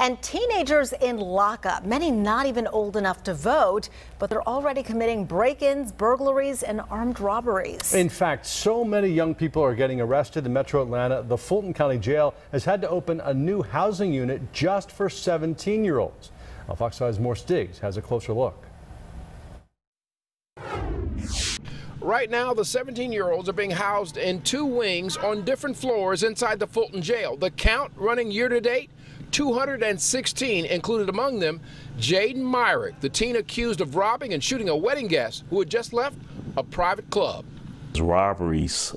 And teenagers in lockup, many not even old enough to vote, but they're already committing break-ins, burglaries, and armed robberies. In fact, so many young people are getting arrested in Metro Atlanta. The Fulton County Jail has had to open a new housing unit just for 17-year-olds. Fox 5's Morse Diggs has a closer look. Right now, the 17-year-olds are being housed in 2 wings on different floors inside the Fulton Jail. The count running year to date, 216, included among them Jaden Myrick, the teen accused of robbing and shooting a wedding guest who had just left a private club. Robberies,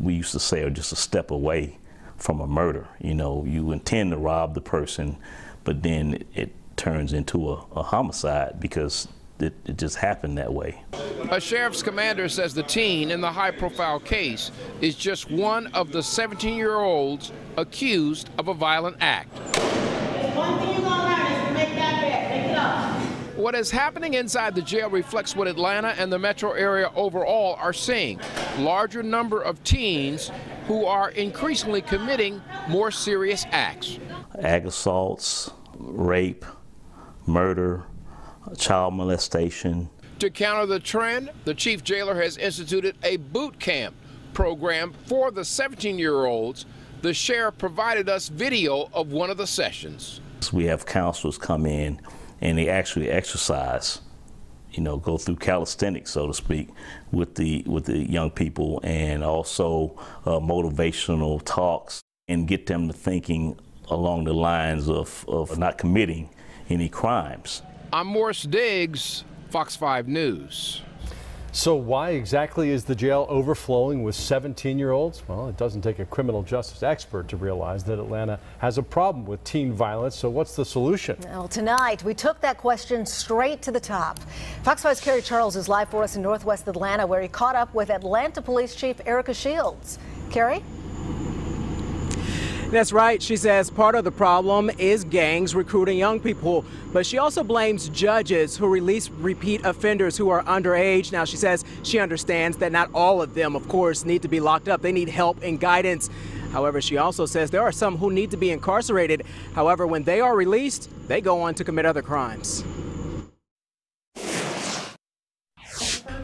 we used to say, are just a step away from a murder. You know, you intend to rob the person, but then it turns into a homicide because it just happened that way. A sheriff's commander says the teen in the high-profile case is just one of the 17-year-olds accused of a violent act. One thing you're gonna learn is to make that bed. Make it up. What is happening inside the jail reflects what Atlanta and the metro area overall are seeing. Larger number of teens who are increasingly committing more serious acts. Ag assaults, rape, murder, child molestation. To counter the trend, the chief jailer has instituted a boot camp program for the 17-year-olds. The sheriff provided us video of one of the sessions. We have counselors come in and they actually exercise, you know, go through calisthenics, so to speak, with the young people, and also motivational talks, and get them to thinking along the lines of not committing any crimes. I'm Morse Diggs, Fox 5 News. So why exactly is the jail overflowing with 17-year-olds? Well, it doesn't take a criminal justice expert to realize that Atlanta has a problem with teen violence. So what's the solution? Well, tonight we took that question straight to the top. Fox 5's Kerry Charles is live for us in Northwest Atlanta, where he caught up with Atlanta Police Chief Erica Shields. Kerry? That's right. She says part of the problem is gangs recruiting young people, but she also blames judges who release repeat offenders who are underage. Now, she says she understands that not all of them, of course, need to be locked up. They need help and guidance. However, she also says there are some who need to be incarcerated. However, when they are released, they go on to commit other crimes.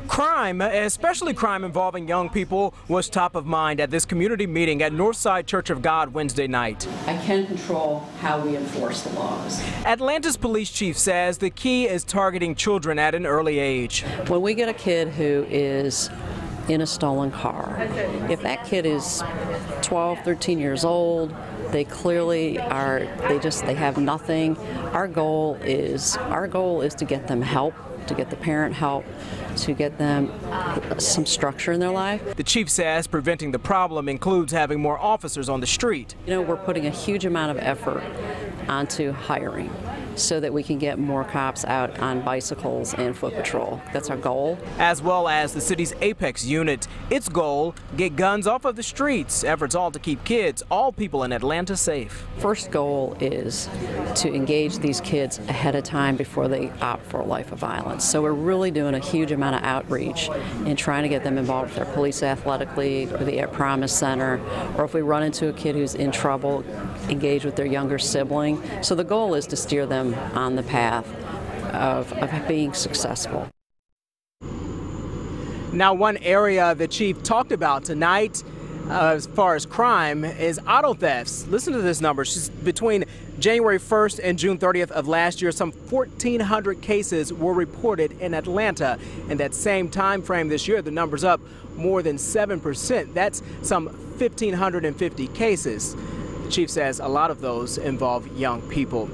Crime, especially crime involving young people, was top of mind at this community meeting at Northside Church of God Wednesday night. I can control how we enforce the laws. Atlanta's police chief says the key is targeting children at an early age. When we get a kid who is in a stolen car, if that kid is 12, 13 years old, they clearly are, they have nothing. Our goal is to get them help, to get the parent help, to get them some structure in their life. The chief says preventing the problem includes having more officers on the street. You know, we're putting a huge amount of effort onto hiring so that we can get more cops out on bicycles and foot patrol. That's our goal. As well as the city's Apex unit. Its goal, get guns off of the streets. Efforts all to keep kids, all people in Atlanta, safe. First goal is to engage these kids ahead of time before they opt for a life of violence. So we're really doing a huge amount of outreach and trying to get them involved with their police athletic league or the At Promise Center, or if we run into a kid who's in trouble, engage with their younger sibling. So the goal is to steer them on the path of being successful. Now, one area the chief talked about tonight as far as crime is auto thefts. Listen to this number. Between January 1st and June 30th of last year, some 1,400 cases were reported in Atlanta. In that same time frame this year, the number's up more than 7%. That's some 1,550 cases. The chief says a lot of those involve young people.